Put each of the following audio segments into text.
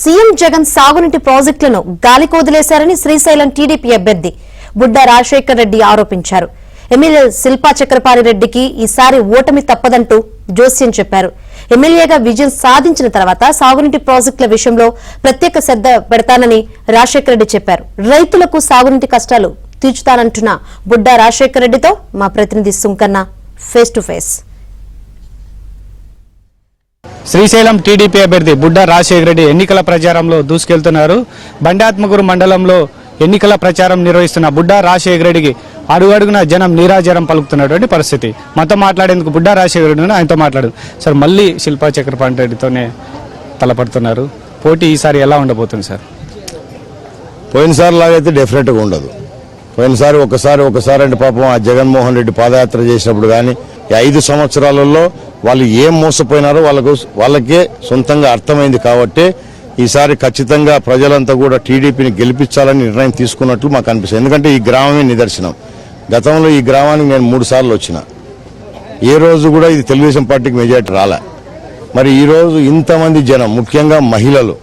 CM Jagan సాగునీటి ప్రాజెక్టులను గాలికి వదిలేశారని శ్రీశైలం టీడీపీ అభ్యర్థి బుడ్డా రాజశేఖర్ రెడ్డి ఆరోపించారు. ఎమ్మెల్యే శిల్పా చక్రపాణి రెడ్డికి ఈసారి ఓటమి తప్పదంటూ జోస్యం చెప్పారు. ఎమ్మెల్యేగా విజయం సాధించిన తర్వాత సాగునీటి ప్రాజెక్టుల విషయంలో ప్రత్యేక శ్రద్ధ పెడతానని రాజశేఖర్ రెడ్డి చెప్పారు. రైతులకు సాగునీటి కష్టాలు తీర్చుతానంటున్న బుడ్డా రాజశేఖర్ రెడ్డితో మా ప్రతినిధి Sunkanna face to face. Srisailam TDP అభ్యర్థి బుడ్డా రాజశేఖర్ రెడ్డి ఎన్నికల ప్రచారంలో దూసుకెళ్తున్నారు. బండాత్మగురు మండలంలో ఎన్నికల ప్రచారం నిర్వహిస్తున్న బుడ్డా రాజశేఖర్ రెడ్డికి అడుగడుగున జనం నీరాజారం పలుకుతున్నటువంటి పరిస్థితి. మనతో మాట్లాడేందుకు బుడ్డా రాజశేఖర్ రెడ్డి ఆయనతో మాట్లాడు. సార్, మళ్ళీ శిల్పా చక్రపాణి రెడ్డితోనే తలపడుతున్నారు. పోటీ ఈసారి ఎలా ఉండబోతుంది సార్? పోయినసారి లాగైతే డెఫినెట్గా ఉండదు. పోయినసారి ఒకసారి అంటే పాపం ఆ జగన్మోహన్ రెడ్డి పాదయాత్ర చేసినప్పుడు కానీ 5 సంవత్సరాలలో వాళ్ళు ఏం మోసపోయినారో వాళ్ళకే సొంతంగా అర్థమైంది. కాబట్టి ఈసారి ఖచ్చితంగా ప్రజలంతా కూడా టీడీపీని గెలిపించాలని నిర్ణయం తీసుకున్నట్లు మాకు అనిపిస్తుంది. ఎందుకంటే ఈ గ్రామమే నిదర్శనం. గతంలో ఈ గ్రామానికి నేను 3 సార్లు వచ్చిన, ఏ రోజు కూడా ఇది తెలుగుదేశం పార్టీకి మెజార్టీ రాలే. మరి ఈరోజు ఇంతమంది జనం, ముఖ్యంగా మహిళలు,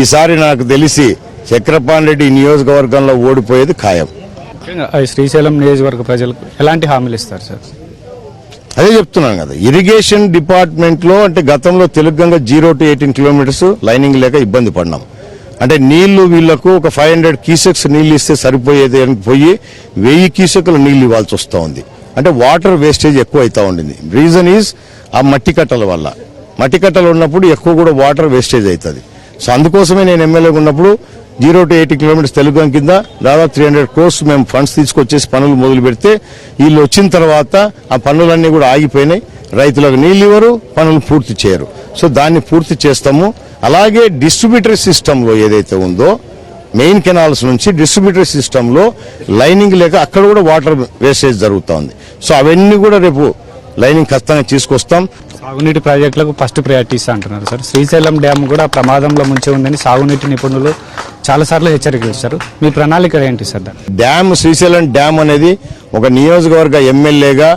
ఈసారి నాకు తెలిసి చక్రపాణి రెడ్డి నియోజకవర్గంలో ఓడిపోయేది ఖాయం. శ్రీశైలం నియోజకవర్గ ప్రజలకు ఎలాంటి హామీలు ఇస్తారు సార్? అదే చెప్తున్నాను కదా, ఇరిగేషన్ డిపార్ట్మెంట్ లో అంటే గతంలో తెలుగుగా 0 to 18 కిలోమీటర్స్ లైనింగ్ లేక ఇబ్బంది పడినాం. అంటే నీళ్లు వీళ్లకు ఒక 500 క్యూసెక్స్ నీళ్లు ఇస్తే సరిపోయేది అని పోయి 1000 క్యూసెక్ల నీళ్లు ఇవ్వాల్సి వస్తూ ఉంది. అంటే వాటర్ వేస్టేజ్ ఎక్కువ అవుతా ఉండింది. రీజన్ ఈజ్ ఆ మట్టి కట్టల వల్ల. మట్టి కట్టలు ఉన్నప్పుడు ఎక్కువ కూడా వాటర్ వేస్టేజ్ అవుతుంది. సో అందుకోసమే నేను ఎమ్మెల్యేగా ఉన్నప్పుడు 0 to 80 కిలోమీటర్స్ తెలుగు కింద దాదాపు 300 crores మేము ఫండ్స్ తీసుకొచ్చేసి పనులు మొదలు పెడితే వీళ్ళు వచ్చిన తర్వాత ఆ పనులన్నీ కూడా ఆగిపోయినాయి. రైతులకు నీళ్ళు ఇవ్వరు, పనులు పూర్తి చేయరు. సో దాన్ని పూర్తి చేస్తాము. అలాగే డిస్ట్రిబ్యూటరీ సిస్టంలో ఏదైతే ఉందో మెయిన్ కెనాల్స్ నుంచి డిస్ట్రిబ్యూటరీ సిస్టంలో లైనింగ్ లేక అక్కడ కూడా వాటర్ వేస్టేజ్ జరుగుతూ ఉంది. సో అవన్నీ కూడా రేపు లైనింగ్ ఖచ్చితంగా తీసుకొస్తాం. సాగునీటి ప్రాజెక్టులకు ఫస్ట్ ప్రయారిటీ ఇస్తా అంటున్నారు సార్. శ్రీశైలం డ్యామ్ కూడా ప్రమాదంలో ముంచి ఉందని సాగునీటి నిపుణులు చాలాసార్లు హెచ్చరికలు ఇచ్చారు. మీ ప్రణాళిక ఏంటి సార్? డ్యామ్, శ్రీశైలం డ్యామ్ అనేది ఒక నియోజకవర్గ ఎమ్మెల్యేగా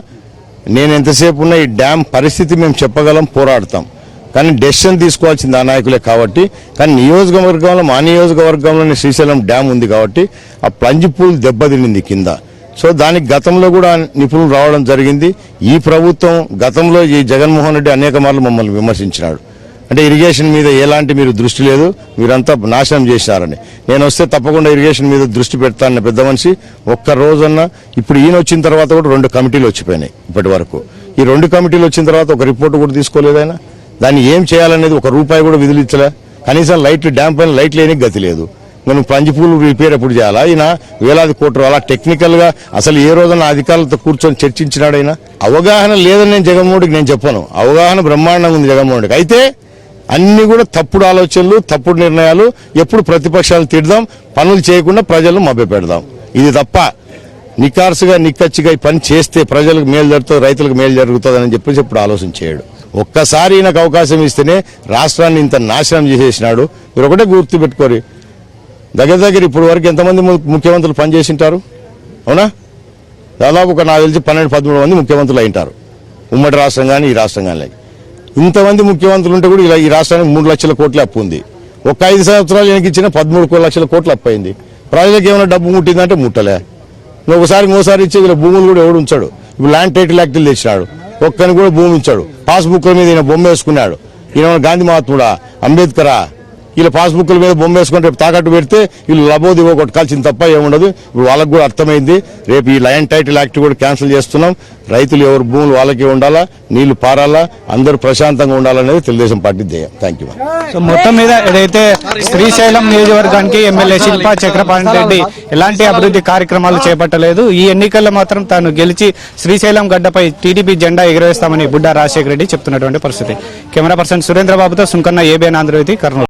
నేను ఎంతసేపు ఉన్న ఈ డ్యామ్ పరిస్థితి మేము చెప్పగలం, పోరాడతాం. కానీ డెసిషన్ తీసుకోవాల్సింది ఆ నాయకులే. కాబట్టి కానీ నియోజకవర్గంలో, మా నియోజకవర్గంలోనే శ్రీశైలం డ్యామ్ ఉంది కాబట్టి ఆ ప్లంజ్ పూల్ దెబ్బతినింది కింద. సో దానికి గతంలో కూడా నిపుణులు రావడం జరిగింది. ఈ ప్రభుత్వం గతంలో ఈ జగన్మోహన్ రెడ్డి అనేక మార్లు మమ్మల్ని విమర్శించినాడు. అంటే ఇరిగేషన్ మీద ఎలాంటి మీరు దృష్టి లేదు, మీరంతా నాశనం చేశారని. నేను వస్తే తప్పకుండా ఇరిగేషన్ మీద దృష్టి పెడతానన్న పెద్ద మనిషి ఒక్క రోజన్నా. ఇప్పుడు ఈయన వచ్చిన తర్వాత కూడా 2 కమిటీలు వచ్చిపోయినాయి ఇప్పటి వరకు. ఈ 2 కమిటీలు వచ్చిన తర్వాత ఒక రిపోర్ట్ కూడా తీసుకోలేదు ఆయన. దాన్ని ఏం చేయాలనేది ₹1 కూడా విధులిచ్చలే. కనీసం లైట్లు, డ్యామ్ పైన లైట్ లేని గతి లేదు. మనం పంజిపూలు రిపేర్ ఎప్పుడు చేయాలా? ఈయన వేలాది కోట్లు అలా టెక్నికల్ గా అసలు ఏ రోజున అధికారులతో కూర్చొని చర్చించినాడు. ఆయన అవగాహన లేదని నేను జగన్మోహన్కి నేను చెప్పను. అవగాహన బ్రహ్మాండంగా ఉంది జగన్మోహన్కి. అయితే అన్ని కూడా తప్పుడు ఆలోచనలు, తప్పుడు నిర్ణయాలు. ఎప్పుడు ప్రతిపక్షాలు తిడదాం, పనులు చేయకుండా ప్రజలను మభ్యపెడదాం. ఇది తప్ప నికార్సుగా నిక్కచ్చిగా ఈ పని చేస్తే ప్రజలకు మేలు జరుగుతుంది, రైతులకు మేలు జరుగుతుందని చెప్పేసి ఎప్పుడు ఆలోచన చేయడు. ఒక్కసారి ఈయనకు అవకాశం ఇస్తేనే రాష్ట్రాన్ని ఇంత నాశనం చేసేసినాడు. మీరు ఒకటే గుర్తు పెట్టుకోరు, దగ్గర ఇప్పుడు వరకు ఎంతమంది ముఖ్యమంత్రులు పనిచేసింటారు? అవునా? దాదాపు ఒక నాకు తెలిసి 12-13 మంది ముఖ్యమంత్రులు అయింటారు. ఉమ్మడి రాష్ట్రం కానీ ఈ రాష్ట్రం కానీ. ఇంతమంది ముఖ్యమంత్రులు ఉంటే కూడా ఇలా ఈ రాష్ట్రానికి 3 లక్షల కోట్ల అప్పు ఉంది. ఒక 5 సంవత్సరాలు వెనక్కి ఇచ్చిన 13 లక్షల కోట్ల అప్పు అయింది. ప్రజలకు ఏమైనా డబ్బు ముట్టిందంటే ముట్టలే. ఒకసారి ఇచ్చి వీళ్ళ భూములు కూడా ఎవడు ఉంచాడు. ఇప్పుడు ల్యాండ్ టైటిల్ యాక్టులు తెచ్చినాడు, ఒక్కని కూడా భూమి ఇచ్చాడు. పాస్బుక్ల మీద ఈయన బొమ్మ వేసుకున్నాడు. ఈయన గాంధీ మహాత్ముడా, అంబేద్కరా? వీళ్ళ పాస్బుక్ల మీద బొమ్మ వేసుకుంటే తాకట్టు పెడితే వీళ్ళు లబోదివో కొట్టుకాల్సింది తప్ప ఏముండదు. ఇప్పుడు వాళ్ళకు కూడా అర్థమైంది. రేపు ఈ ల్యాండ్ టైటిల్ యాక్ట్ కూడా క్యాన్సిల్ చేస్తున్నాం. రైతులు ఎవరు భూములు వాళ్ళకే ఉండాలా, నీళ్లు పారాలా, అందరూ ప్రశాంతంగా ఉండాలనేది తెలుగుదేశం పార్టీ ధ్యేయం. Thank you. సో మొత్తం మీద ఏదైతే శ్రీశైలం నియోజకవర్గానికి ఎమ్మెల్యే శిల్పా చక్రపాణి రెడ్డి ఎలాంటి అభివృద్ధి కార్యక్రమాలు చేపట్టలేదు. ఈ ఎన్నికల్లో మాత్రం తాను గెలిచి శ్రీశైలం గడ్డపై టీడీపీ జెండా ఎగురవేస్తామని బుడ్డా రాజశేఖర రెడ్డి చెప్తున్నటువంటి పరిస్థితి. కెమెరా పర్సన్ సురేంద్రబాబుతో సుంకన్న, ఏబిఎన్ ఆంధ్రజ్యోతి, కర్నూలు.